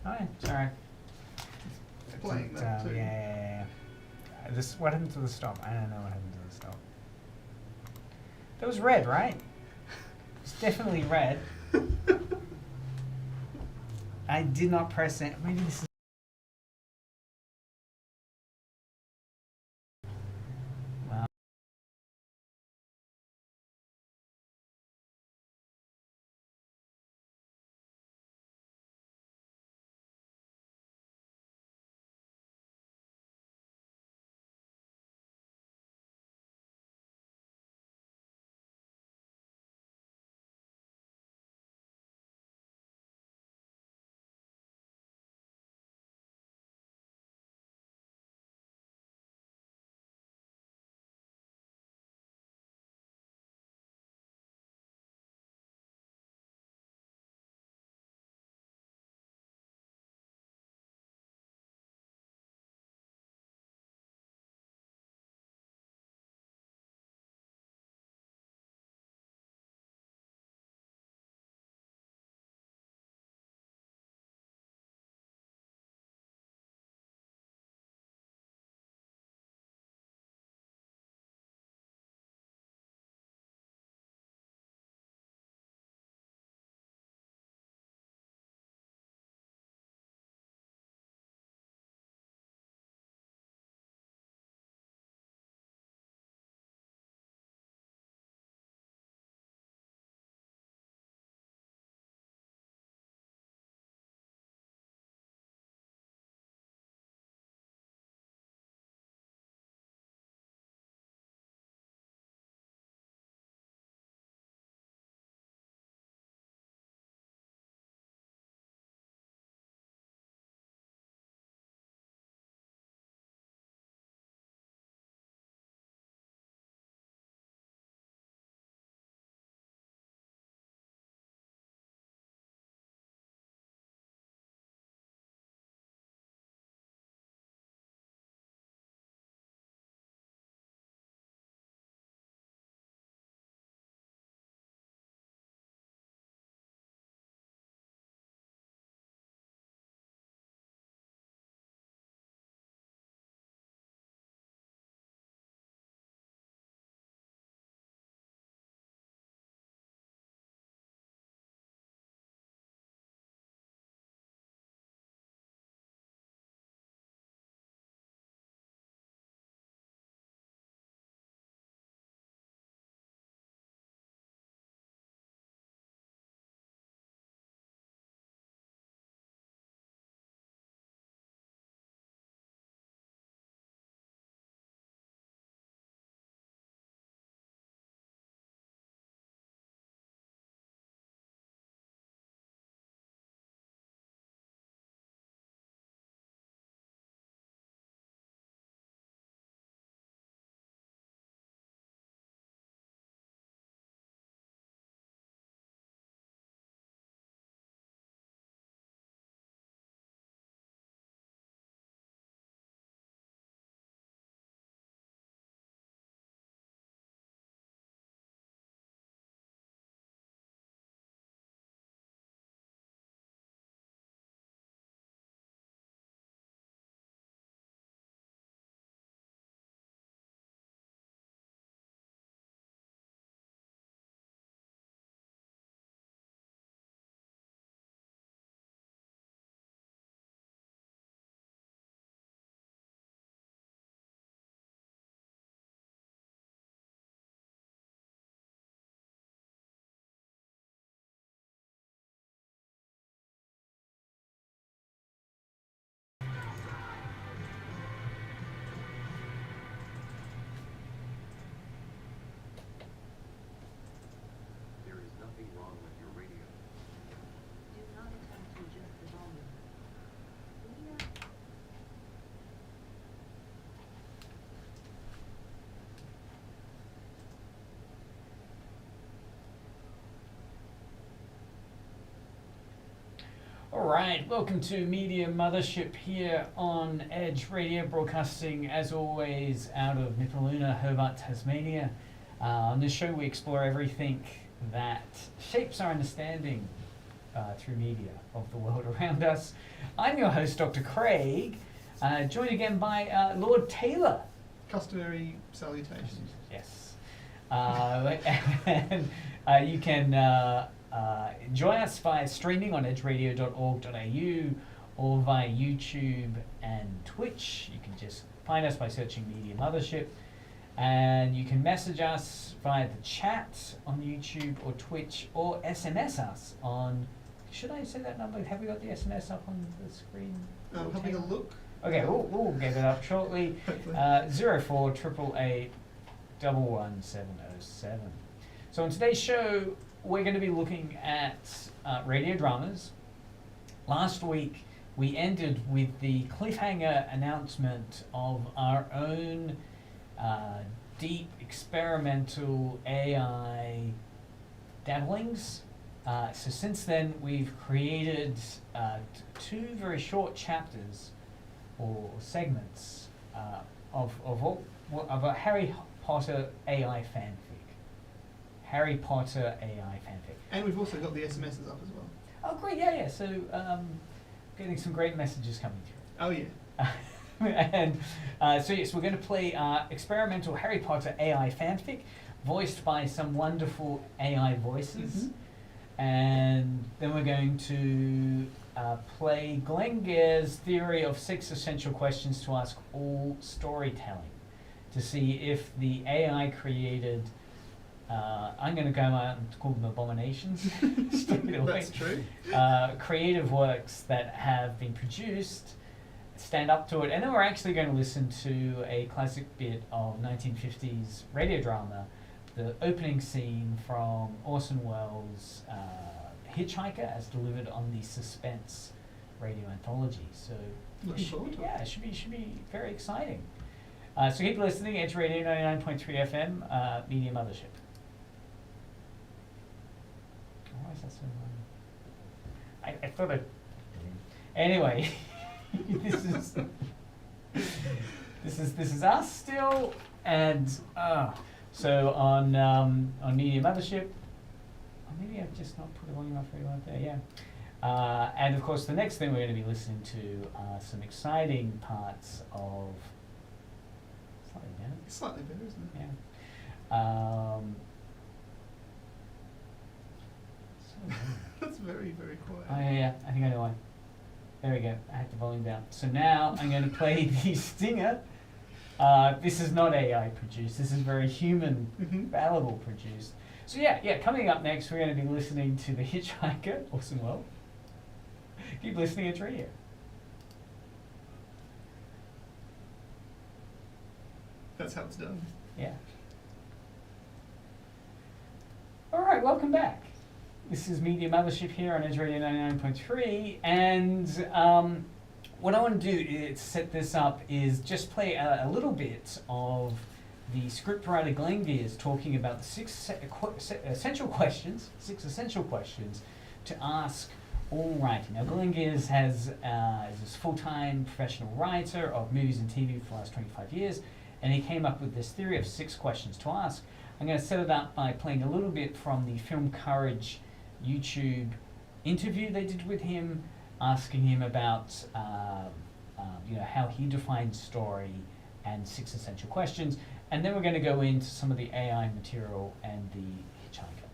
Oh, sorry. It's playing that too. Yeah. This, what happened to the stop? I don't know what happened to the stop. That was red, right? It's definitely red. I did not press it. Maybe this is... Well... Alright, welcome to Media Mothership here on Edge Radio, broadcasting as always out of Nipaluna, Hobart, Tasmania. On this show we explore everything that shapes our understanding through media of the world around us. I'm your host, Dr. Craig, joined again by Lord Taylor. Customary salutations. Yes. And you can join us by streaming on edgeradio.org.au or via YouTube and Twitch. You can just find us by searching Media Mothership. And you can message us via the chat on YouTube or Twitch, or SMS us on, should I say that number? Have we got the SMS up on the screen? Having a look. Okay, we'll get it up shortly. 048888 11707. So on today's show, we're going to be looking at radio dramas. Last week, we ended with the cliffhanger announcement of our own deep experimental AI dabblings. So since then, we've created two very short chapters or segments of a Harry Potter AI fanfic. Harry Potter AI fanfic. And we've also got the SMSs up as well. Oh, great! Yeah. So getting some great messages coming through. Oh yeah. And so yes, we're going to play experimental Harry Potter AI fanfic, voiced by some wonderful AI voices, and then we're going to play Glengare's theory of 6 essential questions to ask all storytelling, to see if the AI created. I'm going to go out and call them abominations. That's true. Creative works that have been produced stand up to it, and then we're actually going to listen to a classic bit of 1950s radio drama, the opening scene from Orson Welles' Hitchhiker, as delivered on the Suspense radio anthology. So Looking forward to it. Yeah, it should be very exciting. So keep listening. Edge Radio 99.3 FM, Media Mothership. Why is that so low? I thought it. Anyway. This is us still, and so on Media Mothership. Or maybe I've just not put the volume up very well there. Yeah, and of course the next thing we're going to be listening to are some exciting parts of. Slightly better, isn't it? Yeah. That's very, very quiet. Oh yeah, I think I know why. There we go. I had the volume down. So now I'm going to play the stinger. This is not AI produced. This is very human, fallible produced. So yeah. Coming up next, we're going to be listening to The Hitchhiker, Orson Welles. Keep listening, it's radio. That's how it's done. Yeah. All right, welcome back. This is Media Mothership here on Edge Radio 99.3, and what I want to do is set this up is just play a little bit of the scriptwriter Glengare's talking about the 6 essential questions to ask all writing. Now Glengare's is this full-time professional writer of movies and TV for the last 25 years, and he came up with this theory of 6 questions to ask. I'm going to set it up by playing a little bit from the Film Courage YouTube interview they did with him, asking him about how he defines story and 6 essential questions, and then we're going to go into some of the AI material and the Hitchhiker.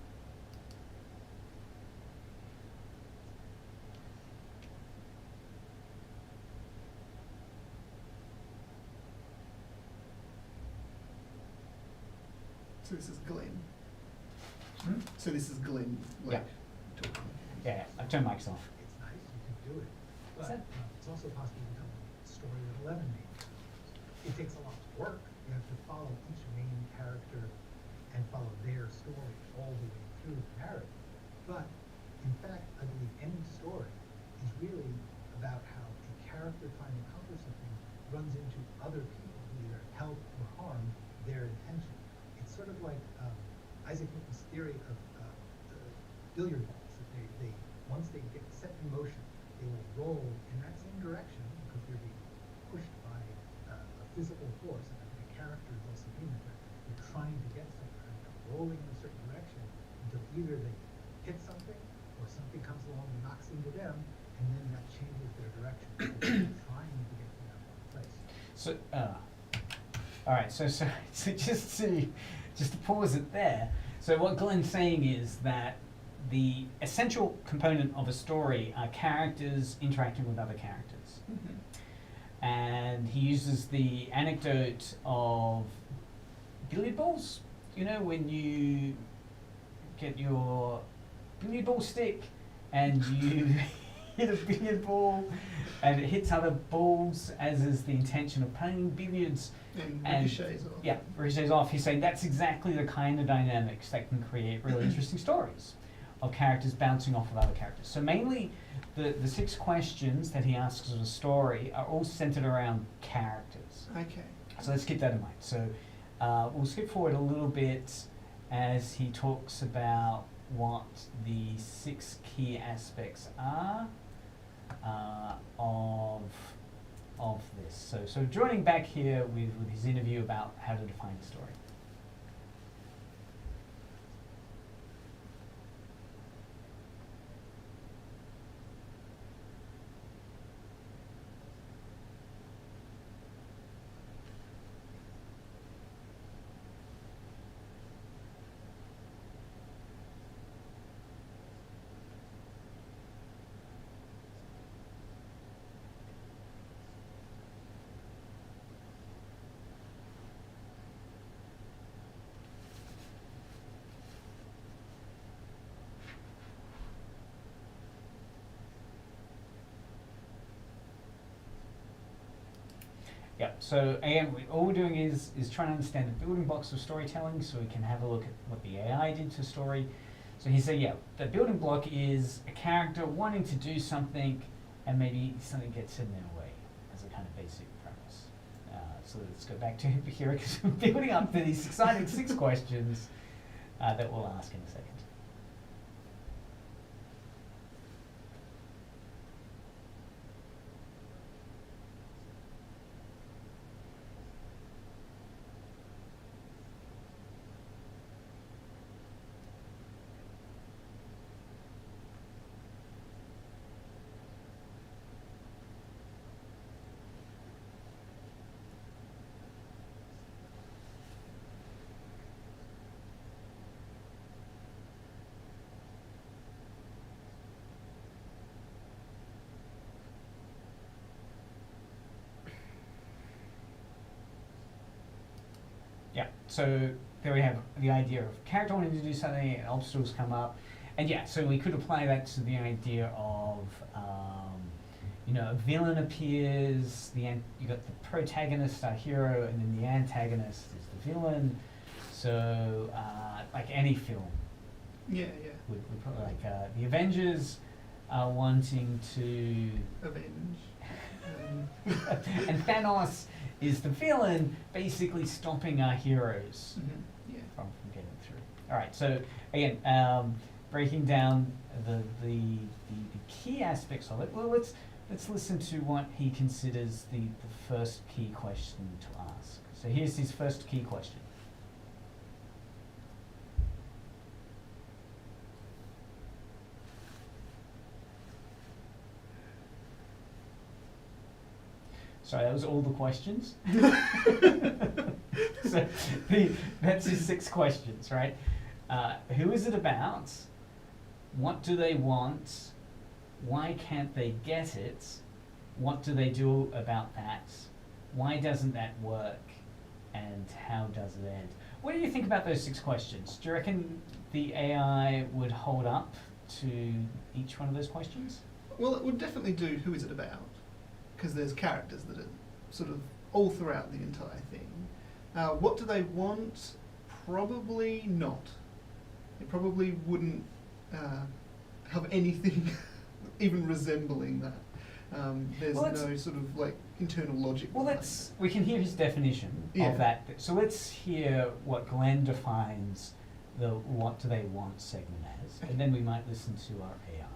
So this is Glenn. Hmm? So this is Glenn. Yeah. Talking. Yeah, I've turned mics off. It's nice, you can do it, What's but that? it's also possible to tell a story with 11 names. It takes a lot of work. You have to follow each main character and follow their story all the way through the narrative. But in fact, I believe any story is really about how a character trying to accomplish something runs into other people who either help or harm their intention. It's sort of like Isaac Newton's theory of billiard balls. That they once they get set in motion, they will roll in that same direction because they're being pushed by a physical force. And I think a character is also being that they're trying to get somewhere and they're rolling in a certain direction until either they hit something or something comes along and knocks into them, and then that changes their direction. They're trying to get to that one place. So, all right. So just to pause it there. So what Glenn's saying is that the essential component of a story are characters interacting with other characters, and he uses the anecdote of billiard balls. You know, when you get your billiard ball stick and you hit a billiard ball and it hits other balls, as is the intention of playing billiards. And ricochets off. Yeah, ricochets off. He's saying that's exactly the kind of dynamics that can create really interesting stories of characters bouncing off of other characters. So mainly the 6 questions that he asks of a story are all centered around characters. Okay. So let's keep that in mind. So we'll skip forward a little bit as he talks about what the 6 key aspects are of this. So joining back here with his interview about how to define a story. Yeah, so again, all we're doing is trying to understand the building blocks of storytelling so we can have a look at what the AI did to story. So he said, yeah, the building block is a character wanting to do something and maybe something gets in their way as a kind of basic premise. So let's go back to here because we're building up to these exciting 6 questions that we'll ask in a second. Yeah, so there we have the idea of character wanting to do something and obstacles come up. And yeah, so we could apply that to the idea of, a villain appears, you got the protagonist, our hero, and then the antagonist is the villain. So, like any film, Yeah. would probably like the Avengers are wanting to Avenge. and Thanos is the villain, basically stopping our heroes Yeah. from getting through. All right, so again, breaking down the key aspects of it. Well, let's listen to what he considers the first key question to ask. So here's his first key question. Sorry, that was all the questions. So that's his 6 questions, right? Who is it about? What do they want? Why can't they get it? What do they do about that? Why doesn't that work? And how does it end? What do you think about those 6 questions? Do you reckon the AI would hold up to each one of those questions? Well, it would definitely do who is it about, because there's characters that are sort of all throughout the entire thing. What do they want? Probably not. It probably wouldn't have anything even resembling that. There's Well, no sort of like internal logic. Well, behind we can hear his definition Yeah. of that. So let's hear what Glenn defines the what do they want segment as, Okay. and then we might listen to our AI.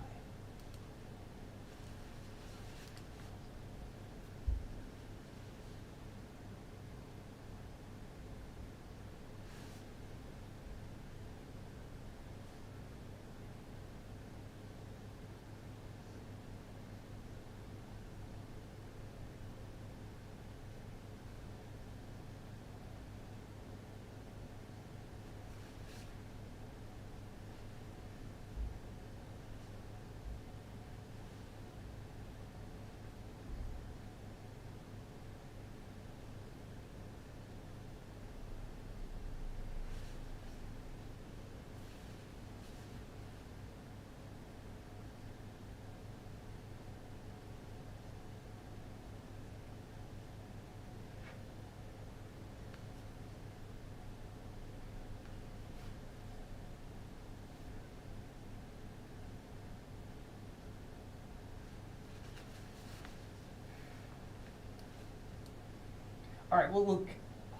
All right, well, look,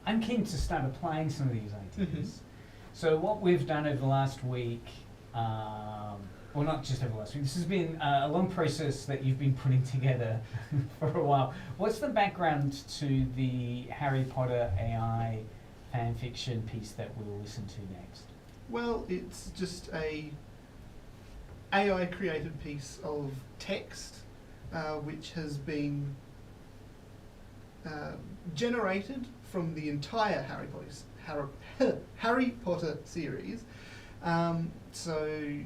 I'm keen to start applying some of these ideas. Mhm. So what we've done over the last week, well, not just over the last week, this has been a long process that you've been putting together for a while. What's the background to the Harry Potter AI fan fiction piece that we'll listen to next? Well, it's just a AI created piece of text which has been generated from the entire Harry Potter series. So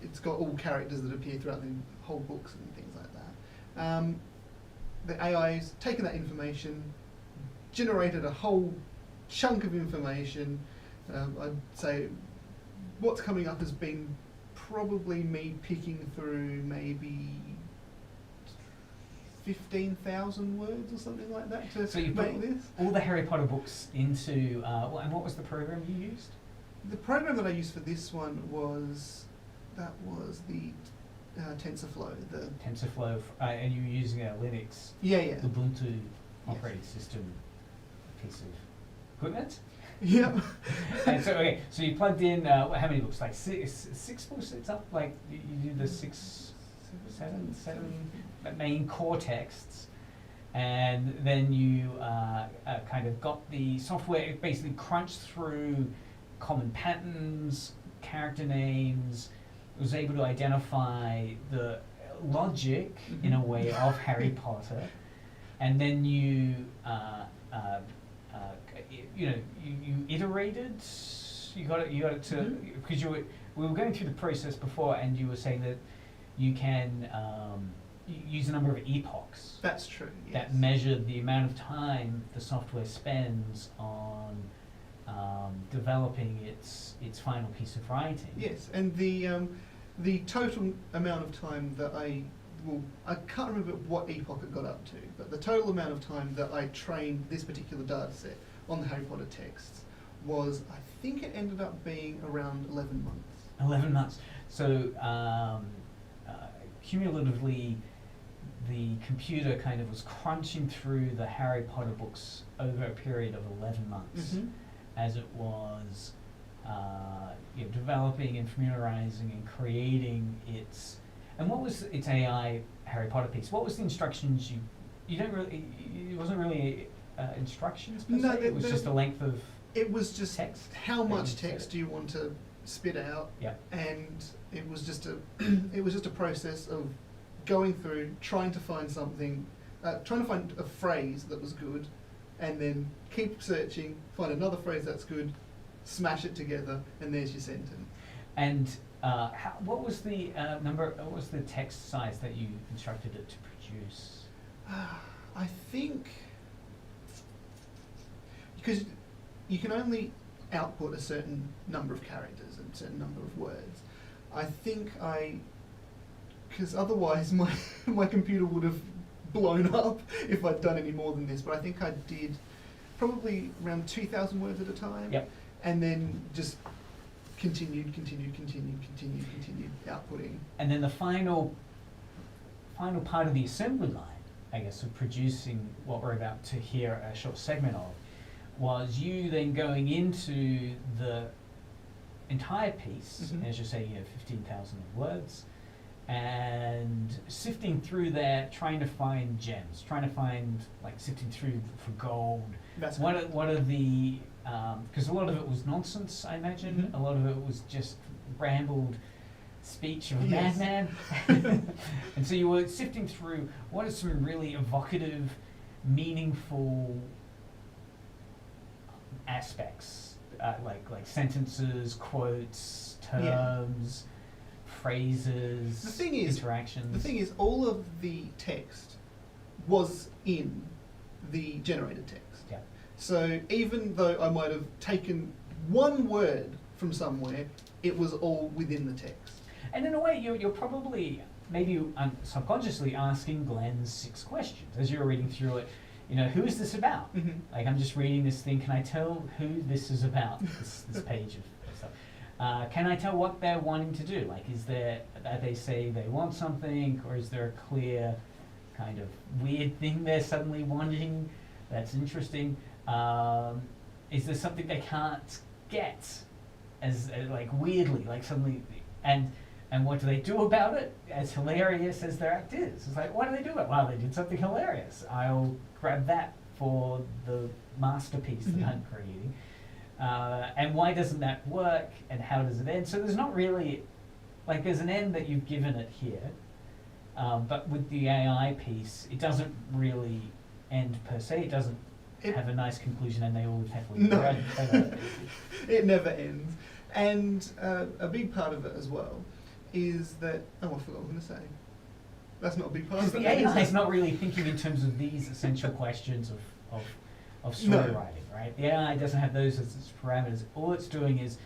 it's got all characters that appear throughout the whole books and things like that. The AI's taken that information, generated a whole chunk of information. I'd say what's coming up has been probably me picking through maybe 15,000 words or something like that to So you make put this. all the Harry Potter books into, and what was the program you used? The program that I used for this one was the TensorFlow. The TensorFlow, and you were using a Linux yeah. Ubuntu operating system piece of equipment. Yeah. And so, okay, so you plugged in, how many books? Like six books? It's up, like, you do the seven main core texts, and then you kind of got the software, it basically crunched through common patterns, character names, was able to identify the logic, in a way, of Harry Potter, and then you iterated. You got it to, because we were going through the process before, and you were saying that you can use a number of epochs. That's true. Yes. That measure the amount of time the software spends on developing its final piece of writing. Yes, and the total amount of time that I can't remember what epoch it got up to, but the total amount of time that I trained this particular data set on the Harry Potter texts was, I think it ended up being around 11 months. 11 months. So cumulatively, the computer kind of was crunching through the Harry Potter books over a period of 11 months, as it was developing and familiarizing and creating its. And what was its AI Harry Potter piece? What was the instructions you don't really? It wasn't really instructions per No, se. It was just a length of. It was just text. How that much you said. text do you want to spit out? Yeah. And it was just a process of going through, trying to find something, trying to find a phrase that was good, and then keep searching, find another phrase that's good, smash it together, and there's your sentence. And what was the What was the text size that you instructed it to produce? I think because you can only output a certain number of characters and a certain number of words. I think because otherwise my computer would have blown up if I'd done any more than this. But I think I did probably around 2,000 words at a time. Yep. And then just continued outputting. And then the final part of the assembly line, I guess, of producing what we're about to hear a short segment of, was you then going into the entire piece, as you say, 15,000 words, and sifting through there, trying to find gems, sifting through for gold. That's What are the, because a lot of it was nonsense, I imagine. A lot of it was just rambled speech of a Yes. madman. And so you were sifting through what are some really evocative, meaningful aspects, like sentences, quotes, terms, phrases, The thing is, interactions. all of the text was in the generated text. Yeah. So even though I might have taken one word from somewhere, it was all within the text. And in a way, you're probably maybe subconsciously asking Glenn's 6 questions as you're reading through it. Who is this about? Like, I'm just reading this thing. Can I tell who this is about? This page of stuff. Can I tell what they're wanting to do? Like, they say they want something, or is there a clear kind of weird thing they're suddenly wanting? That's interesting. Is there something they can't get as like weirdly, like suddenly, and what do they do about it? As hilarious as their act is, it's like, what do they do about it? Wow, they did something hilarious. I'll grab that for the masterpiece that I'm creating. And why doesn't that work? And how does it end? So there's not really, like, there's an end that you've given it here, but with the AI piece, it doesn't really end per se. It doesn't have a nice conclusion, and they all happily No. together. It never ends. And a big part of it as well is that, oh, I forgot what I was going to say. That's not a big part Because of it. the is AI it? is not really thinking in terms of these essential questions of story No. writing, right? The AI doesn't have those as its parameters. All it's doing is,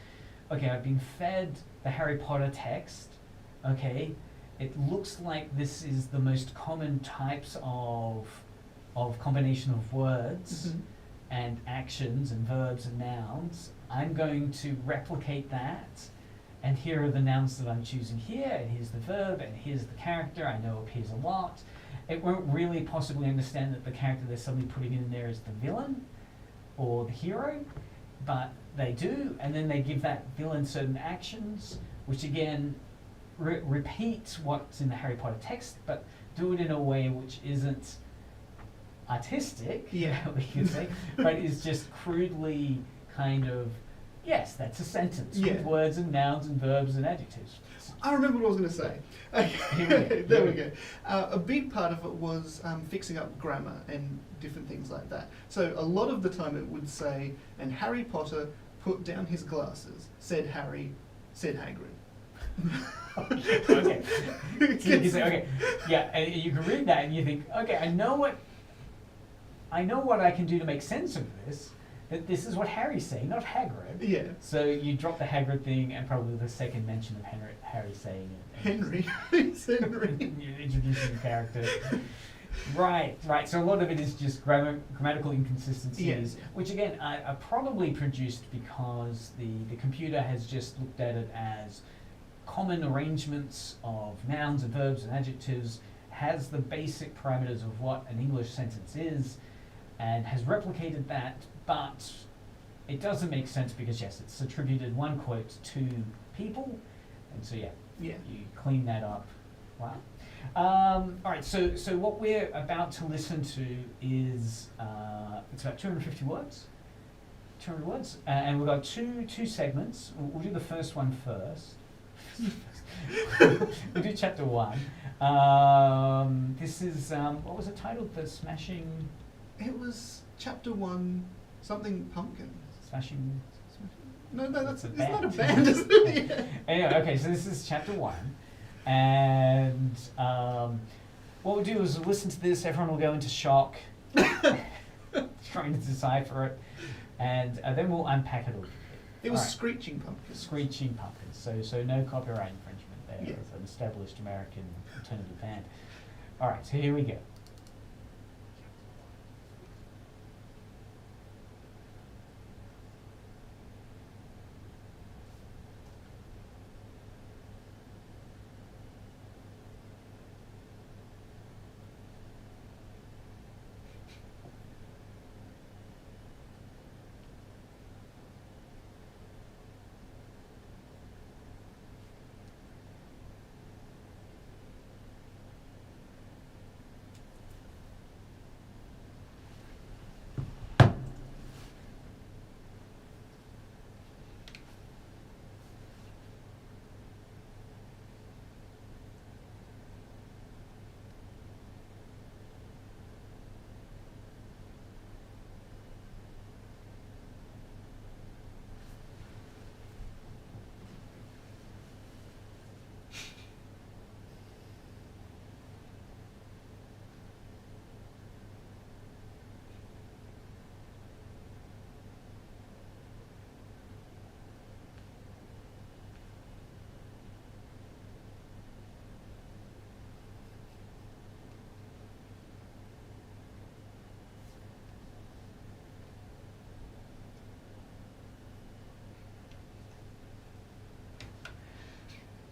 okay, I've been fed the Harry Potter text, okay, it looks like this is the most common types of combination of words Mhm. and actions and verbs and nouns. I'm going to replicate that, and here are the nouns that I'm choosing here, and here's the verb, and here's the character I know appears a lot. It won't really possibly understand that the character they're suddenly putting in there is the villain or the hero, but they do, and then they give that villain certain actions, which again repeat what's in the Harry Potter text, but do it in a way which isn't artistic, Yeah. we could say, but is just crudely kind of, yes, that's a sentence Yeah. with words and nouns and verbs and adjectives. I remember what I was going to say. Here we go. There we go. A big part of it was fixing up grammar and different things like that. So a lot of the time it would say, and Harry Potter put down his glasses, said Harry, said Hagrid. Okay. So you can say, okay, yeah, and you can read that and you think, okay, I know what I can do to make sense of this. That this is what Harry's saying, not Hagrid. Yeah. So you drop the Hagrid thing and probably the second mention of Harry saying it. Henry. It's Henry. You're introducing the character. Right. So a lot of it is just grammatical inconsistencies, Yes. which again are probably produced because the computer has just looked at it as common arrangements of nouns and verbs and adjectives, has the basic parameters of what an English sentence is, and has replicated that, but it doesn't make sense because, yes, it's attributed one quote to people, and so, yeah, Yeah. you clean that up. Wow. All right, so what we're about to listen to is, it's about 250 words. 200 words, and we've got two segments. We'll do the first one first. We'll do chapter 1. This is, what was it titled? The Smashing... It was chapter 1, something pumpkin. Smashing... No, that's It's it's a not a band. band, is it? Yeah. Anyway, okay, so this is chapter 1. And what we'll do is we'll listen to this, everyone will go into shock, trying to decipher it, and then we'll unpack it all. It was Alright. Screeching Pumpkins. Screeching Pumpkins, so no copyright infringement there. Yeah. It's an established American alternative band. Alright, so here we go.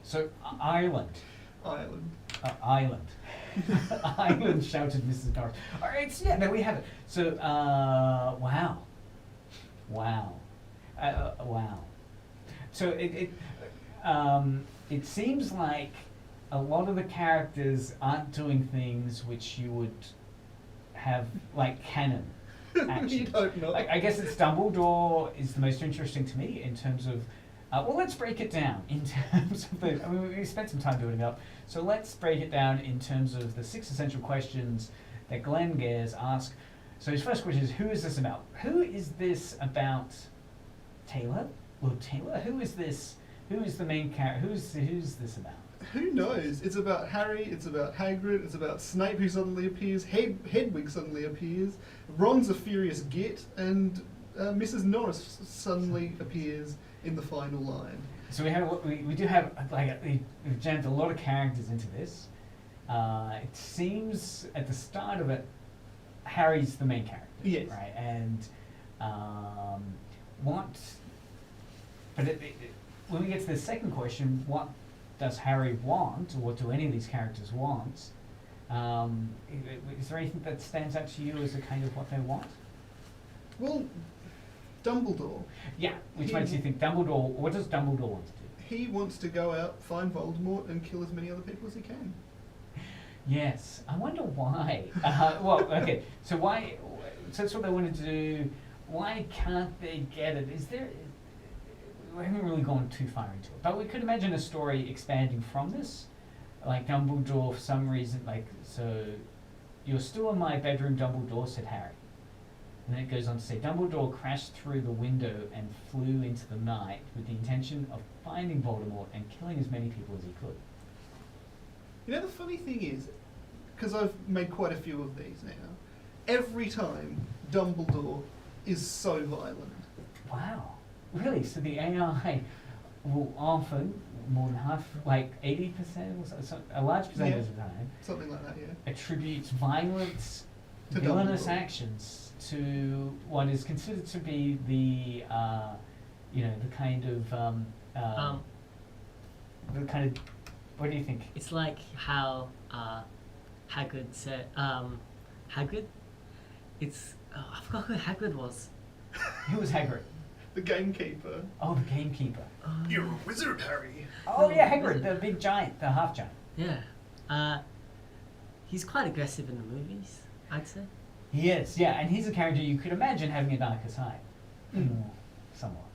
So, Ireland. Ireland. Ireland. Island, shouted Mrs. Norris. All right, so yeah, there we have it. So, wow. Wow. Wow. So it seems like a lot of the characters aren't doing things which you would have, like, canon actions. You don't know. I guess it's Dumbledore is the most interesting to me in terms of, well, let's break it down in terms of the, I mean, we spent some time building it up, so let's break it down in terms of the 6 essential questions that Glenn Gares asked. So his first question is, who is this about? Who is this about Taylor? Lord Taylor? Who is this? Who is the main character? Who's this about? Who knows? It's about Harry, it's about Hagrid, it's about Snape who suddenly appears, Hedwig suddenly appears, Ron's a furious git, and Mrs. Norris suddenly appears in the final line. So we do have, like, we've jammed a lot of characters into this. It seems at the start of it, Harry's the main character, Yes. right? And when we get to the second question, what does Harry want, or what do any of these characters want? Is there anything that stands out to you as a kind of what they want? Well, Dumbledore. Yeah, which makes you think Dumbledore. What does Dumbledore want to do? He wants to go out, find Voldemort, and kill as many other people as he can. Yes, I wonder why. Well, okay, so why? So that's what they wanted to do. Why can't they get it? Is there? We haven't really gone too far into it, but we could imagine a story expanding from this, like Dumbledore for some reason, like, so, "You're still in my bedroom, Dumbledore," said Harry. And then it goes on to say, "Dumbledore crashed through the window and flew into the night with the intention of finding Voldemort and killing as many people as he could." You know, the funny thing is, because I've made quite a few of these now, every time Dumbledore is so violent. Wow. Really? So the AI will often, more than half, like 80% or so, a large percentage of the time, Something like that, yeah. attributes violence, To villainous Dumbledore. actions to what is considered to be the, the kind of, what do you think? It's like how Hagrid said, Hagrid? I forgot who Hagrid was. Who was Hagrid? The gamekeeper. Oh, the gamekeeper. You're a wizard, Harry. Oh, No, yeah, Hagrid, the big giant, the half giant. Yeah. He's quite aggressive in the movies, I'd say. He is, yeah, and he's a character you could imagine having a darker side. Somewhat.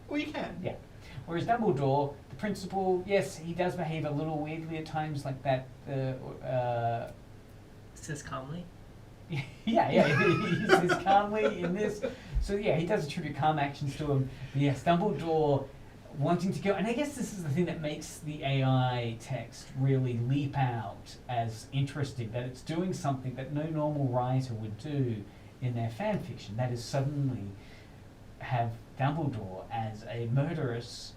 Well, you can. Yeah. Whereas Dumbledore, the principal, yes, he does behave a little weirdly at times, like that. Says calmly. Yeah, he says calmly in this. So yeah, he does attribute calm actions to him. But yes, Dumbledore wanting to go, and I guess this is the thing that makes the AI text really leap out as interesting, that it's doing something that no normal writer would do in their fan fiction. That is suddenly have Dumbledore as a murderous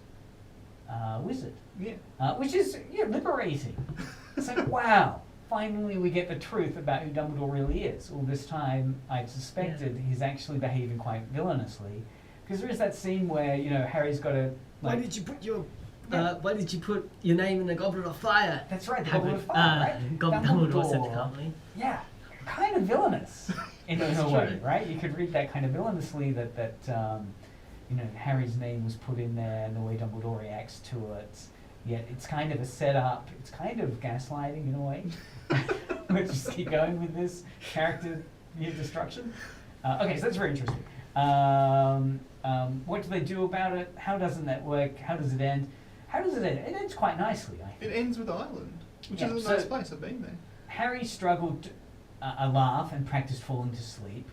wizard. Yeah. Which is liberating. It's like, wow, finally we get the truth about who Dumbledore really is. All this time I'd suspected he's actually behaving quite villainously. Because there is that scene where, Harry's got to... Why did you put your name in the goblet of fire? That's right, the Hagrid, Goblet of Fire, right? Dumbledore said calmly. Yeah, kind of villainous in That's a way, true. right? You could read that kind of villainously that Harry's name was put in there and the way Dumbledore reacts to it. Yet it's kind of a setup. It's kind of gaslighting in a way. Let's just keep going with this character destruction. Okay, so that's very interesting. What do they do about it? How doesn't that work? How does it end? How does it end? It ends quite nicely, I think. It ends with Ireland, which Yeah, is a so- nice place. I've been there. Harry struggled a laugh and practiced falling to sleep.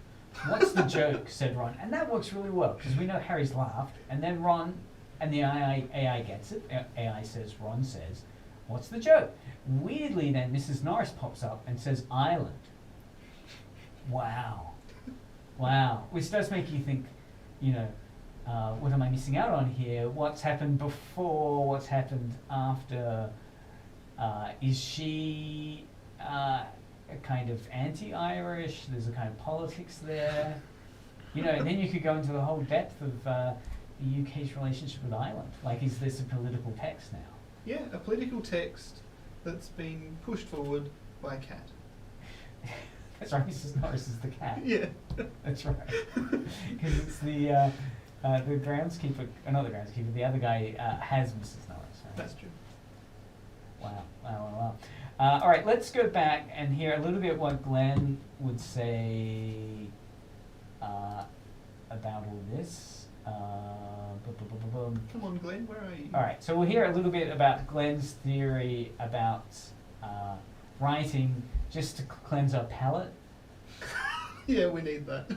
What's the joke, said Ron. And that works really well, because we know Harry's laughed, and then Ron and the AI gets it. AI says, Ron says, what's the joke? Weirdly, then Mrs. Norris pops up and says, Ireland. Wow. Wow. Which does make you think, what am I missing out on here? What's happened before? What's happened after? Is she a kind of anti-Irish? There's a kind of politics there. And then you could go into the whole depth of the UK's relationship with Ireland. Like, is this a political text now? Yeah, a political text that's been pushed forward by a cat. That's right, Mrs. Norris is the cat. Yeah. That's right. Because it's the groundskeeper, not the groundskeeper, the other guy has Mrs. Norris. Right? That's true. Wow. All right, let's go back and hear a little bit what Glenn would say about all this. Come on, Glenn, where are you? All right, so we'll hear a little bit about Glenn's theory about writing just to cleanse our palate. Yeah, we need that.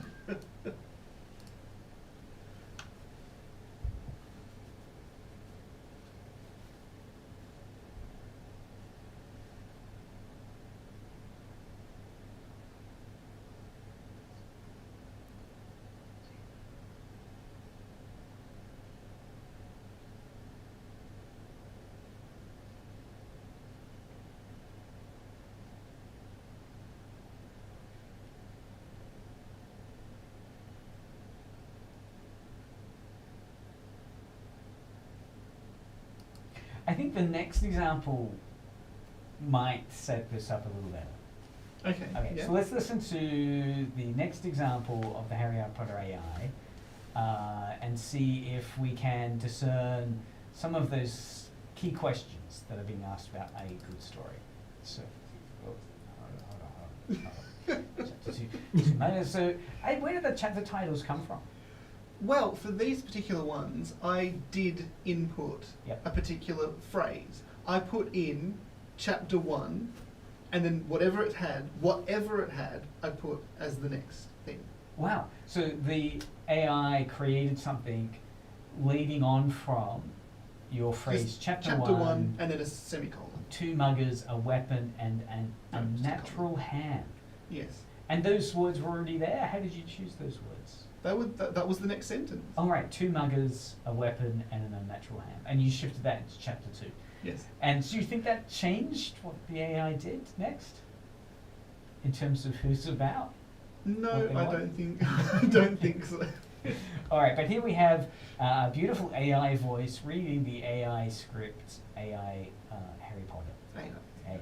I think the next example might set this up a little better. Okay. Okay, Yeah. so let's listen to the next example of the Harry Potter AI and see if we can discern some of those key questions that are being asked about a good story. So, hold on. Chapter 2. So, where did the chapter titles come from? Well, for these particular ones, I did input Yep. a particular phrase. I put in chapter 1, and then whatever it had, I put as the next thing. Wow. So the AI created something leading on from your phrase, Just chapter chapter one, 1, and then a semicolon. 2 muggers, a weapon, and No, a just a natural hand. Yes. And those words were already there? How did you choose those words? That was the next sentence. All right, 2 muggers, a weapon, and an unnatural hand. And you shifted that into chapter 2. Yes. And do you think that changed what the AI did next? In terms of who's about? No, What they I want? don't think. I don't think so. All right, but here we have a beautiful AI voice reading the AI script, AI Harry Potter. AI.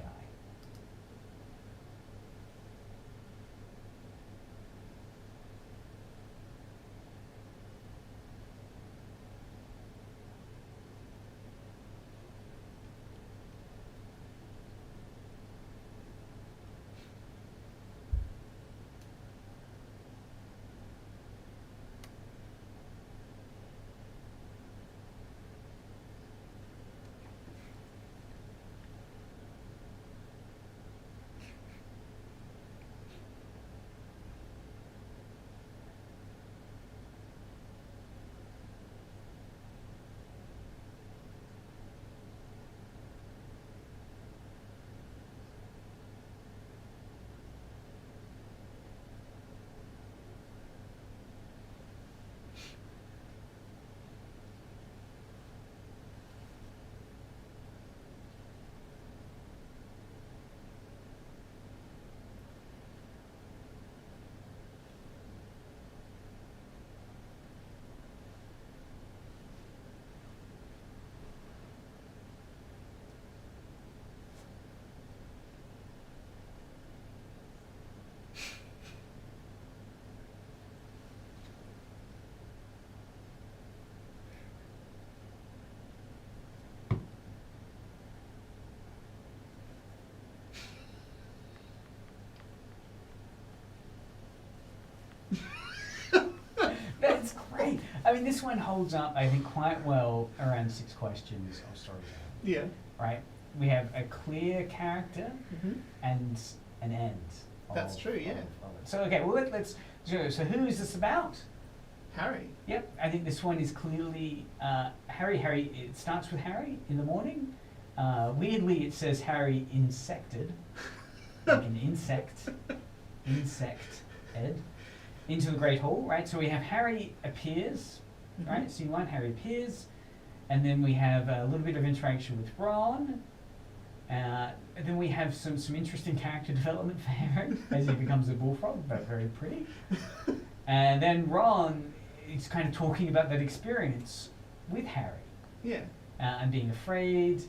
That's great. I mean, this one holds up, I think, quite well around 6 questions of storytelling. Yeah. Right? We have a clear character Mm-hmm. and an end. That's true, yeah. of it. So, okay, well, let's. So who is this about? Harry. Yep, I think this one is clearly Harry. Harry, it starts with Harry in the morning. Weirdly, it says Harry insected, like an insect. Ed. Into the Great Hall, right? So we have Harry appears, Mhm. right? Scene 1, Harry appears. And then we have a little bit of interaction with Ron. And then we have some interesting character development for Harry as he becomes a bullfrog, but very pretty. And then Ron is kind of talking about that experience with Harry Yeah. and being afraid.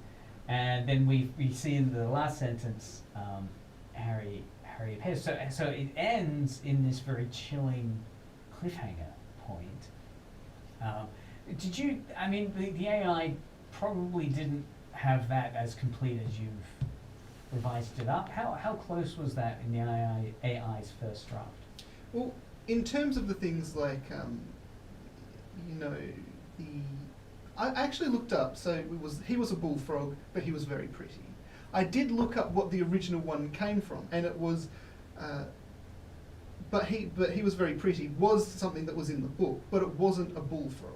And then we see in the last sentence, Harry appears. So it ends in this very chilling cliffhanger point. Did you? I mean, the AI probably didn't have that as complete as you've revised it up. How close was that in the AI's first draft? Well, in terms of the things like, you know, I actually looked up. So he was a bullfrog, but he was very pretty. I did look up what the original one came from, and it was, but he was very pretty. Was something that was in the book, but it wasn't a bullfrog.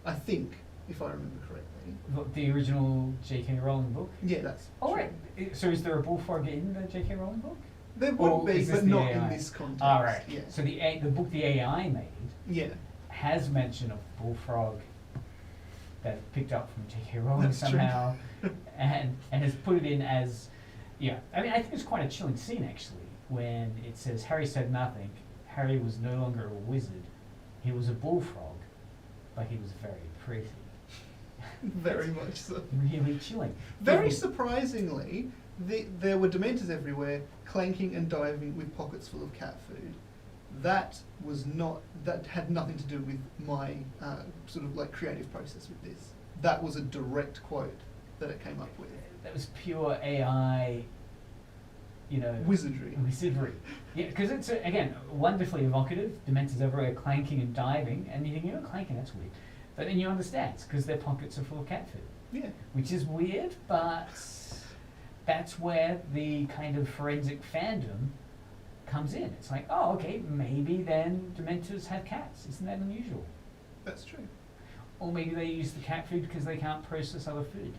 I think, if I remember correctly. The original J.K. Rowling book? Yeah, that's. Oh, true. right. So is there a bullfrog in the J.K. Rowling book? There Or would be, is this but the not AI? in this context. All right. Yeah. So the book the AI made Yeah. has mention of bullfrog that picked up from J.K. Rowling That's true. somehow, and has put it in as, yeah. I mean, I think it's quite a chilling scene actually when it says Harry said nothing. Harry was no longer a wizard. He was a bullfrog, but he was very pretty. Very much so. Really chilling. Very surprisingly, there were Dementors everywhere, clanking and diving with pockets full of cat food. That had nothing to do with my sort of like creative process with this. That was a direct quote that it came up with. That was pure AI, you know. Wizardry. Wizardry. Yeah, because it's, again, wonderfully evocative. Dementors everywhere clanking and diving, and you think, clanking, that's weird. But then you understand, it's because their pockets are full of cat food. Yeah. Which is weird, but that's where the kind of forensic fandom comes in. It's like, oh, okay, maybe then Dementors have cats. Isn't that unusual? That's true. Or maybe they use the cat food because they can't process other food.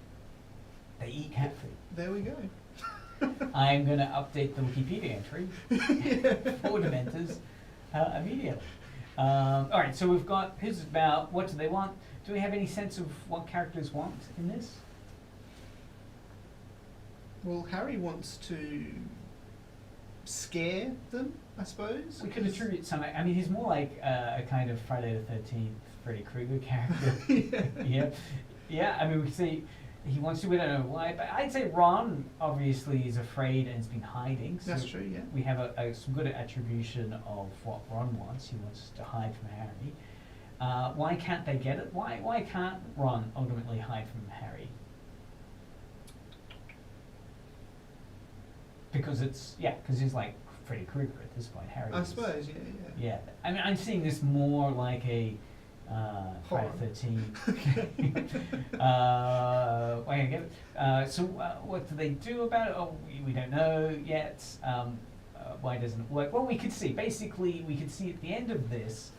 They eat cat food. There we go. I'm going to update the Wikipedia entry for Dementors immediately. All right, so we've got, here's about what do they want. Do we have any sense of what characters want in this? Well, Harry wants to scare them, I suppose. We could because- attribute some, I mean, he's more like a kind of Friday the 13th Freddy Krueger character. Yeah. Yeah, I mean, we could say he wants to, we don't know why, but I'd say Ron obviously is afraid and has been hiding. So That's true, yeah. we have some good attribution of what Ron wants. He wants to hide from Harry. Why can't they get it? Why can't Ron ultimately hide from Harry? Because because he's like Freddy Krueger at this point. Harry I is- suppose, yeah. Yeah, I mean, I'm seeing this more like a Friday Horror. the 13th. Why I get it? So what do they do about it? Oh, we don't know yet. Why doesn't it work? Well, we could see. Basically, we could see at the end of this,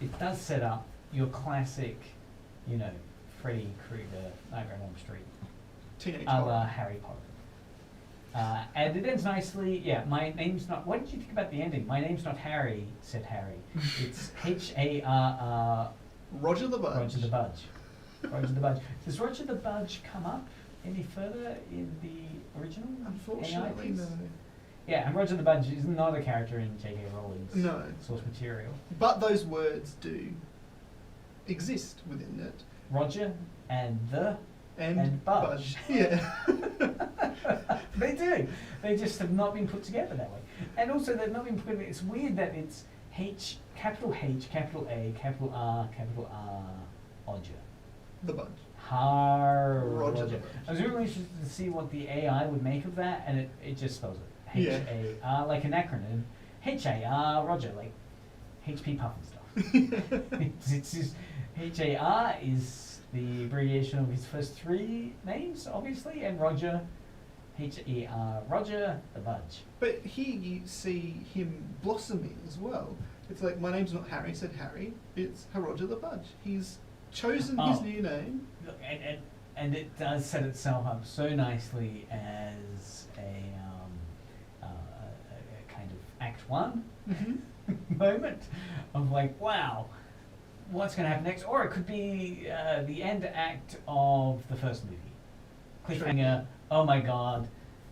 it does set up your classic, Freddy Krueger, Nightmare on Elm Street, Teenage a la horror. Harry Potter. And it ends nicely. Yeah, my name's not. What did you think about the ending? My name's not Harry, said Harry. It's Harr. Roger the Budge. Roger the Budge. Roger the Budge. Does Roger the Budge come up any further in the original AI Unfortunately, piece? no. Yeah, and Roger the Budge is not a character in J.K. Rowling's No. source material. But those words do exist within it. Roger and the And Budge. Yeah. They do. They just have not been put together that way. And also they've not been put together. It's weird that it's capital H, capital A, capital R, Roger. The Budge. Roger. the Budge. I was really interested to see what the AI would make of that, and it just spells it. Yeah. H-A-R, like an acronym. H-A-R, Roger, like HP Puff and stuff. it's just, H-A-R is the abbreviation of his first three names, obviously, and Roger, H-E-R, Roger the Budge. But here you see him blossoming as well. It's like, my name's not Harry, said Harry. It's Roger the Budge. He's chosen his Oh. new name. Look, and it does set itself up so nicely as a kind of Act 1 moment of like, wow, what's going to happen next? Or it could be the end act of the first movie. Cliffhanger, oh my god,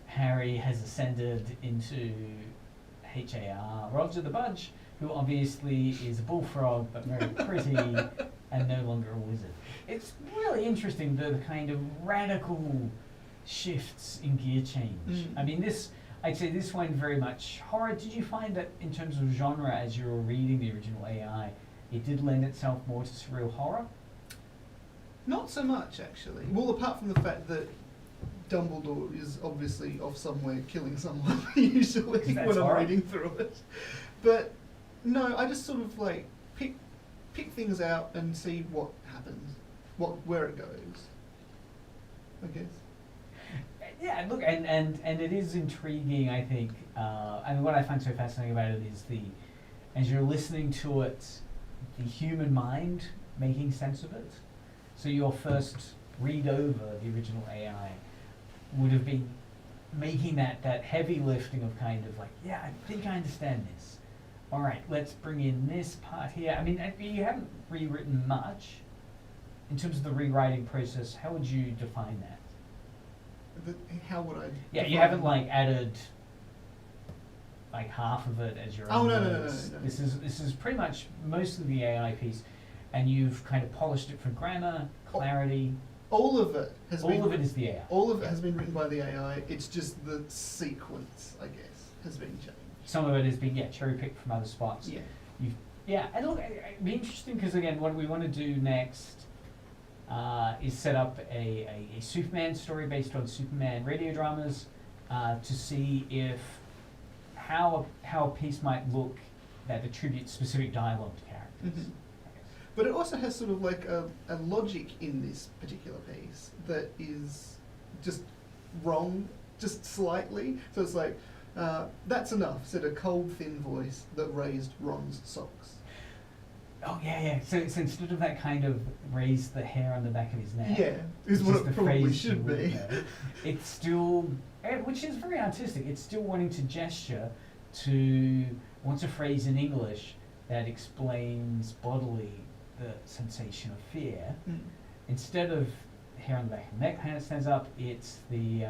Harry has ascended into H-A-R, Roger the Budge, who obviously is a bullfrog but very pretty and no longer a wizard. It's really interesting the kind of radical shifts in gear change. Mm. I mean, this I'd say this one very much horror. Did you find that in terms of genre, as you were reading the original AI, it did lend itself more to surreal horror? Not so much, actually. Well, apart from the fact that Dumbledore is obviously off somewhere killing someone, usually, That's when I'm horror. reading through it. But, no, I just sort of, like, pick things out and see what happens, where it goes, I guess. Yeah, look, and it is intriguing, I think. I mean, what I find so fascinating about it is as you're listening to it, the human mind making sense of it. So your first read over the original AI would have been making that heavy lifting of kind of like, yeah, I think I understand this. All right, let's bring in this part here. I mean, you haven't rewritten much. In terms of the rewriting process, how would you define that? How would I? Yeah, you define- haven't like added like half of it as your Oh, own no. words. This is pretty much most of the AI piece, and you've kind of polished it for grammar, clarity. All of it has been. All of it is the AI. All of it has been written by the AI. It's just the sequence, I guess, has been changed. Some of it has been cherry picked from other spots. Yeah. And look, it'd be interesting because again, what we want to do next is set up a Superman story based on Superman radio dramas to see if how a piece might look that attributes specific dialogue to characters. Mhm. But it also has sort of like a logic in this particular piece that is just wrong, just slightly. So it's like, that's enough, said a cold, thin voice that raised Ron's socks. Oh yeah. So instead of that kind of raise the hair on the back of his neck, Yeah, is which what is it the probably phrase should you would be. know, it's still, which is very artistic. It's still wanting to gesture to wants a phrase in English that explains bodily the sensation of fear. Mm. Instead of hair on the back of the neck kind of stands up, it's the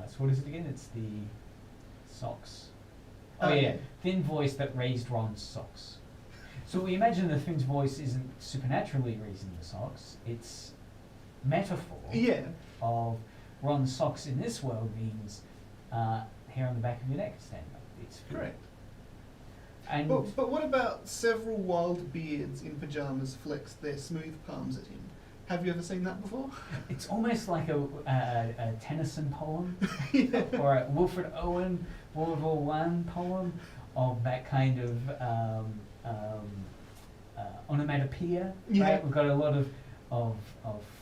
so what is it again? It's the socks. Oh Oh, yeah, yeah. thin voice that raised Ron's socks. So we imagine the thin voice isn't supernaturally raising the socks. It's metaphor Yeah. of Ron's socks in this world means hair on the back of your neck stand up. It's fear. Correct. And But what about several wild beards in pajamas flexed their smooth palms at him? Have you ever seen that before? it's almost like a Tennyson poem Yeah. or a Wilfred Owen World War One poem of that kind of onomatopoeia. Yeah. Right? We've got a lot of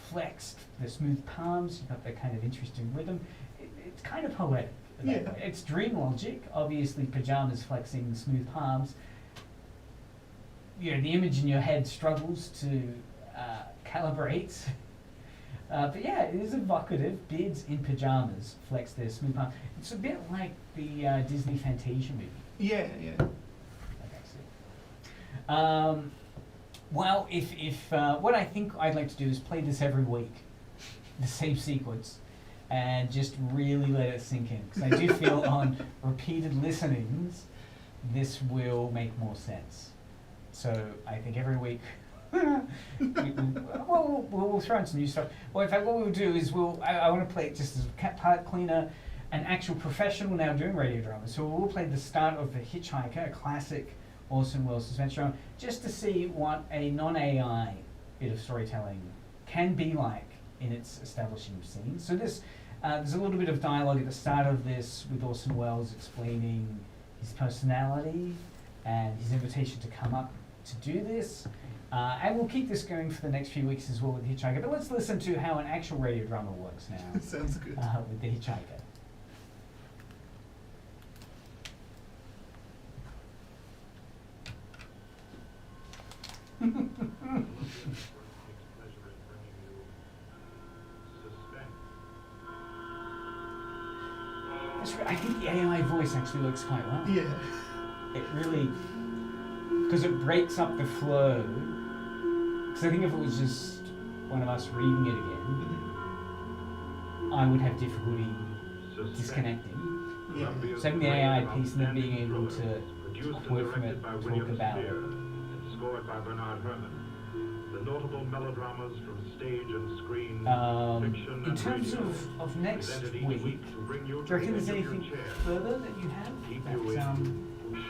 flexed, the smooth palms. You've got that kind of interesting rhythm. It's kind of poetic. in that Yeah. way. It's dream logic. Obviously, pajamas flexing smooth palms. You know, the image in your head struggles to calibrate. But yeah, it is evocative. Beards in pajamas flex their smooth palms. It's a bit like the Disney Fantasia movie. Yeah. Like I said. Well, if what I think I'd like to do is play this every week, the same sequence, and just really let it sink in. Because I do feel on repeated listenings, this will make more sense. So I think every week, we'll throw in some new stuff. Well, in fact, what we'll do is I want to play it just as a palette cleaner, an actual professional now doing radio drama. So we'll play the start of The Hitchhiker, a classic Orson Welles suspense drama, just to see what a non-AI bit of storytelling can be like in its establishing scenes. So this, there's a little bit of dialogue at the start of this with Orson Welles explaining his personality and his invitation to come up to do this. And we'll keep this going for the next few weeks as well with Hitchhiker. But let's listen to how an actual radio drama works now Sounds good. with The Hitchhiker. I think the AI voice actually works quite well. Yeah. It really, because it breaks up the flow. Because I think if it was just one of us reading it again, I would have difficulty disconnecting. Yeah. So having the AI piece and then being able to quote from it, talk about it. Scored by Bernard Herrmann. The The notable melodramas from stage and screen, fiction In and terms radio, of next presented each week, to bring you do you to reckon the there's edge of your anything chair. further that you have? Keep That, you in What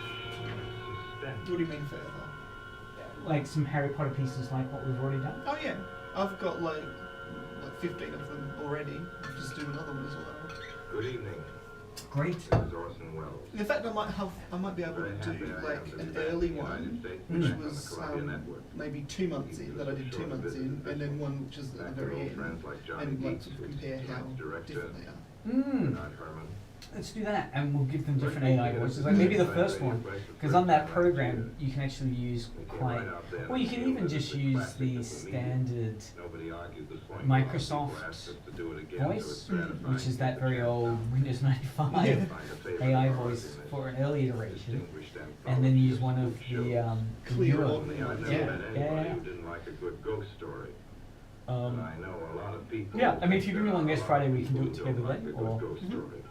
suspense. do you mean further? like some Harry Potter pieces like what we've already done? Oh yeah, I've got like 15 of them already. I'll just do another one as well. Good evening. Great. This is Orson Welles. In fact, I might be able to Very happy do I like am to an be back early in the United one, States, which back on the was Columbia Network. maybe 2 months in, that I did 2 months in, and then one which is at the Back to very old end, friends like Johnny and like Depp, sort of who's compare how tonight's director, different they are. Bernard Herrmann. Let's do that, and we'll give them different First, AI we voices. get Like maybe the a first radio one, place for because on that first program time you can actually use We came quite. right out there Well, you and can feel even that just it's a use classic the of the media. standard Nobody argued this point. Microsoft People asked us to do it again, so voice, it's gratifying which is to that get the very chance old now. Windows 95 Yeah. Find a favorite AI of ours voice in this for an early iteration, distinguished and then use anthology one of spook the shows. Clear newer. one. Only I've never Yeah, met yeah, anybody yeah. who didn't like a good ghost story. And I know a lot of people. Yeah, who I mean, if think you bring there along are a Guest lot Friday, of we can do people it who don't together like then, a good or- ghost story.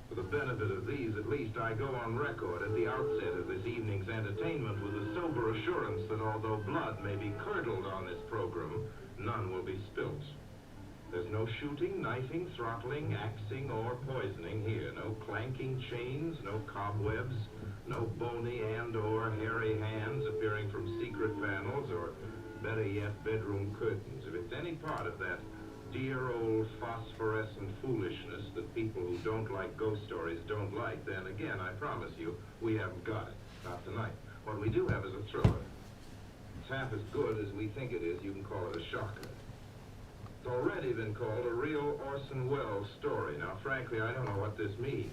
For the benefit of these, at least, I go on record at the outset of this evening's entertainment with a sober assurance that although blood may be curdled on this program, none will be spilt. There's no shooting, knifing, throttling, axing, or poisoning here. No clanking chains, no cobwebs, no bony and/or hairy hands appearing from secret panels, or better yet, bedroom curtains. If it's any part of that dear old phosphorescent foolishness that people who don't like ghost stories don't like, then again, I promise you, we haven't got it. Not tonight. What we do have is a thriller. It's half as good as we think it is. You can call it a shocker. It's already been called a real Orson Welles story. Now, frankly, I don't know what this means.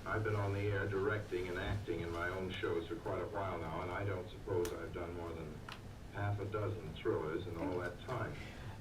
I've been on the air directing and acting in my own shows for quite a while now, and I don't suppose I've done more than half a dozen thrillers in all that time.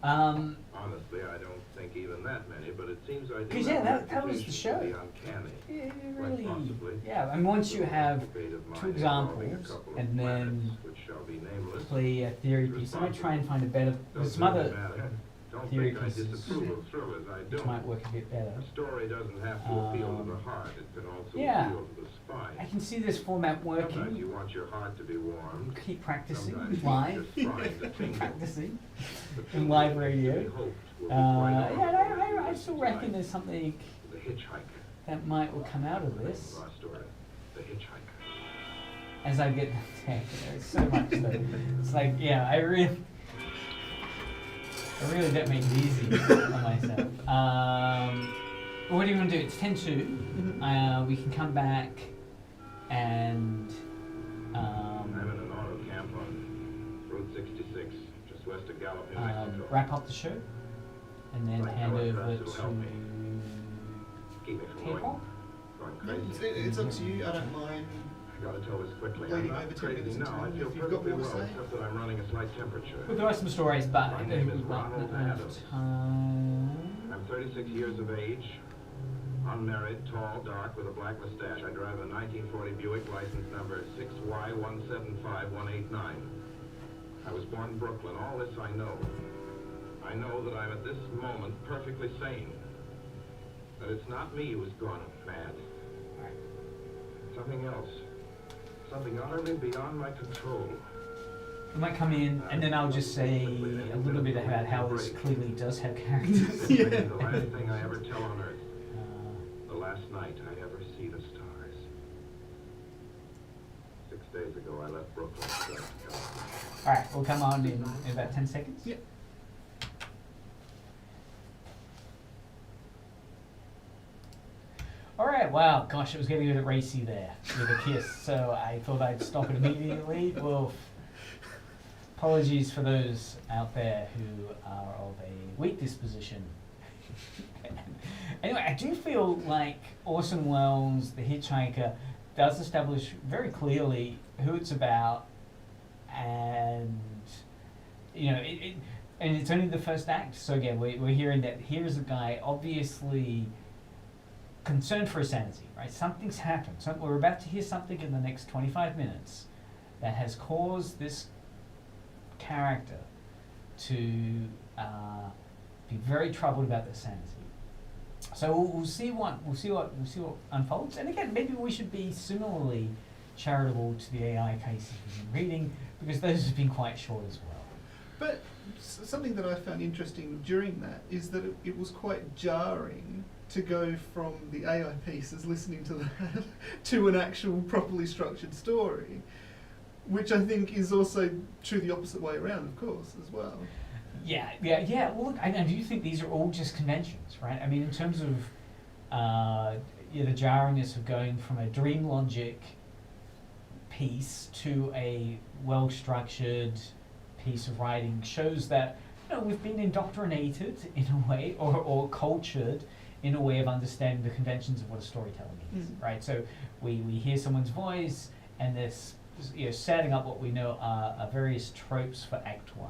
Honestly, I don't think even that many, but it seems I do 'Cause, have yeah, a that was the reputation show. to be uncanny. Yeah, Quite really. possibly. Yeah, and once you have Debate of mine two involving a examples, couple of and then planets, which shall be nameless. play a theory piece, I might try and find a better. There's some Doesn't other matter. Don't theory think I pieces disapprove of thrillers. I which don't. might work a bit better. A story doesn't have to appeal to the Um, heart. It can also yeah. appeal to the spine. I can see this format Sometimes you working. want your heart to be warmed. Keep practicing Sometimes you live. want your spine to tingle. Practicing The in thing live is to be radio. hoped will be quite Yeah, and honorable I still reckon tonight. there's something The Hitchhiker. that might will come out of The name this of our story. The Hitchhiker. as I get there's so much though. It's like, yeah, I really don't make it easy on myself. What do you want to do? It's 10-2. We can come back and I'm in an auto camp on Route 66, just west of Gallup, New Mexico. wrap up the show and then Right, hand no, over it'll help me. to Keep me from Tape going, off? going It's, crazy. it's up to you. I don't mind. I gotta tell this quickly. Bleeding I'm over not 10 minutes crazy into now. I it, feel if you've got perfectly more to well, say. except that I'm running a slight temperature. Well, there are some stories, but My I name don't is Ronald enough Adams. time. I'm 36 years of age, unmarried, tall, dark, with a black mustache. I drive a 1940 Buick, license number 6Y175189. I was born in Brooklyn. All this I know. I know that I'm at this moment perfectly sane. That it's not me who's gone mad. Something else. Something utterly beyond my control. We might come in and then I'll just say a little bit about how this clearly does have characters. This may be the last thing I ever tell on earth. Uh, The last night I ever see the stars. 6 days ago I left Brooklyn to go. Alright, we'll come on in about 10 seconds. Yeah. Alright, wow, gosh, it was getting a bit racy there with a kiss, so I thought I'd stop it immediately. Well, apologies for those out there who are of a weak disposition. Anyway, I do feel like Orson Welles' The Hitchhiker does establish very clearly who it's about, and you know, and it's only the first act. So again, we're hearing that here's a guy obviously concerned for his sanity, right? Something's happened. We're about to hear something in the next 25 minutes that has caused this character to be very troubled about their sanity. So we'll see what unfolds. And again, maybe we should be similarly charitable to the AI cases we've been reading, because those have been quite short as well. But something that I found interesting during that is that it was quite jarring to go from the AI pieces listening to that to an actual properly structured story, which I think is also true the opposite way around, of course, as well. Yeah. Well, look, I do think these are all just conventions, right? I mean, in terms of the jarringness of going from a dream logic piece to a well-structured piece of writing shows that we've been indoctrinated in a way, or cultured in a way of understanding the conventions of what a storytelling is, right? So we hear someone's voice, and this setting up what we know are various tropes for Act 1,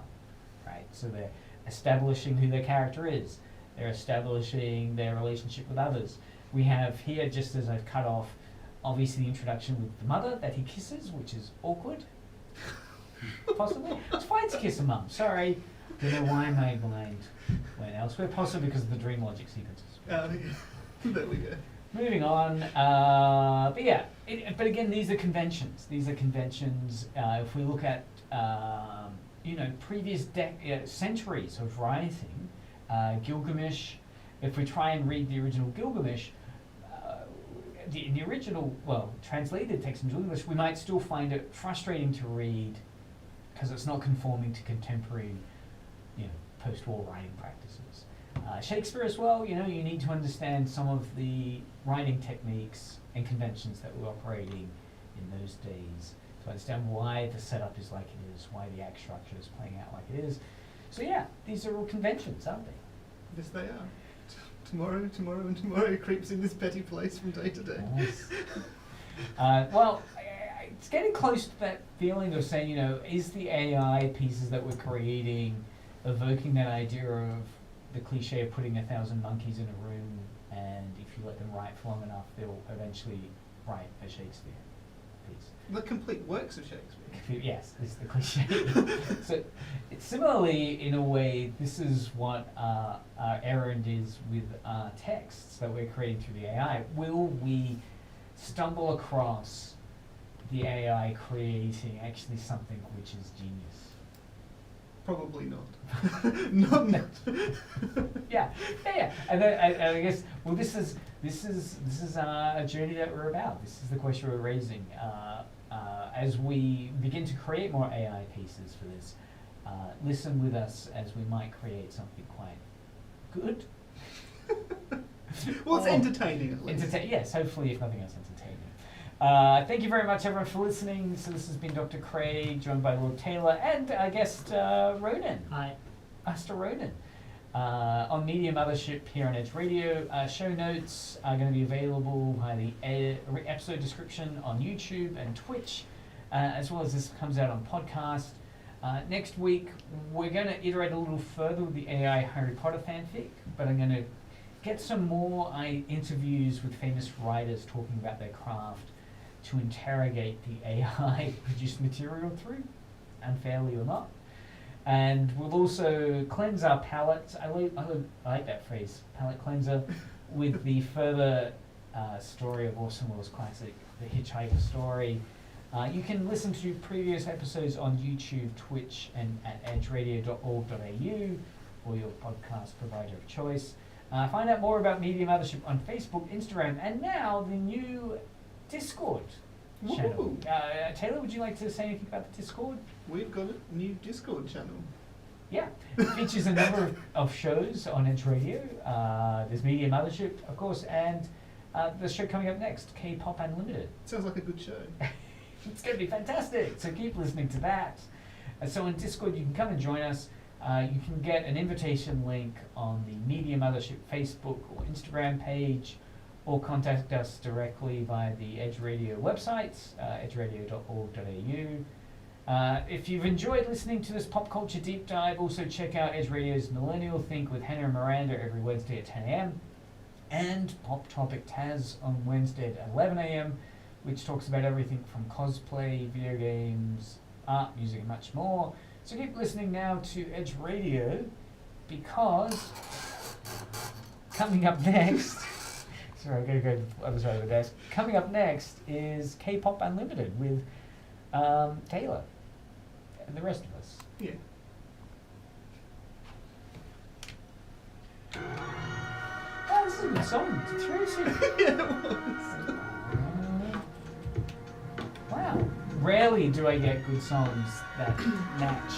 right? So they're establishing who their character is, they're establishing their relationship with others. We have here, just as I've cut off, obviously the introduction with the mother that he kisses, which is awkward. Possibly. It's fine to kiss a mum. Sorry. Don't know why my mind went elsewhere. Possibly because of the dream logic sequences. There we go. Moving on. But again, these are conventions. These are conventions. If we look at previous centuries of writing, Gilgamesh. If we try and read the original Gilgamesh, in the original, translated text in Gilgamesh, we might still find it frustrating to read because it's not conforming to contemporary, post-war writing practices. Shakespeare as well, you need to understand some of the writing techniques and conventions that were operating in those days to understand why the setup is like it is, why the act structure is playing out like it is. So yeah, these are all conventions, aren't they? Yes, they are. Tomorrow, and tomorrow creeps in this petty place from day to day. Nice. It's getting close to that feeling of saying, is the AI pieces that we're creating evoking that idea of the cliche of putting 1,000 monkeys in a room, and if you let them write for long enough, they'll eventually write a Shakespeare piece. The complete works of Shakespeare. Yes, this is the cliche. So, similarly, in a way, this is what our errand is with texts that we're creating through the AI. Will we stumble across the AI creating actually something which is genius? Probably not. Not. Yeah. And then I guess, this is a journey that we're about. This is the question we're raising. As we begin to create more AI pieces for this, listen with us as we might create something quite good. Well, it's entertaining at least. Yes, hopefully, if nothing else, entertaining. Thank you very much, everyone, for listening. So this has been Dr. Craig, joined by Lord Taylor, and our guest, Ronan. Hi. Master Ronan. On Media Mothership here on Edge Radio. Show notes are going to be available via the episode description on YouTube and Twitch, as well as this comes out on podcast. Next week, we're going to iterate a little further with the AI Harry Potter fanfic, but I'm going to get some more interviews with famous writers talking about their craft to interrogate the AI produced material through, unfairly or not. And we'll also cleanse our palate. I like that phrase, palate cleanser, with the further story of Orson Welles' classic, The Hitchhiker Story. You can listen to previous episodes on YouTube, Twitch, and at edgeradio.org.au, or your podcast provider of choice. Find out more about Media Mothership on Facebook, Instagram, and now the new Discord channel. Taylor, would you like to say anything about the Discord? We've got a new Discord channel. Yeah, it features a number of shows on Edge Radio. There's Media Mothership, of course, and the show coming up next, K-Pop Unlimited. Sounds like a good show. It's going to be fantastic, so keep listening to that. So on Discord, you can come and join us. You can get an invitation link on the Media Mothership Facebook or Instagram page, or contact us directly via the Edge Radio website, edgeradio.org.au. If you've enjoyed listening to this pop culture deep dive, also check out Edge Radio's Millennial Think with Hannah and Miranda every Wednesday at 10 a.m. and Pop Topic Taz on Wednesday at 11 a.m., which talks about everything from cosplay, video games, art, music, and much more. So keep listening now to Edge Radio, because coming up next, sorry, I'm going to go to the other side of the desk. Coming up next is K-Pop Unlimited with Taylor and the rest of us. Yeah. Oh, this is a good song. It's very sweet. Yeah, it was. Wow. Rarely do I get good songs that match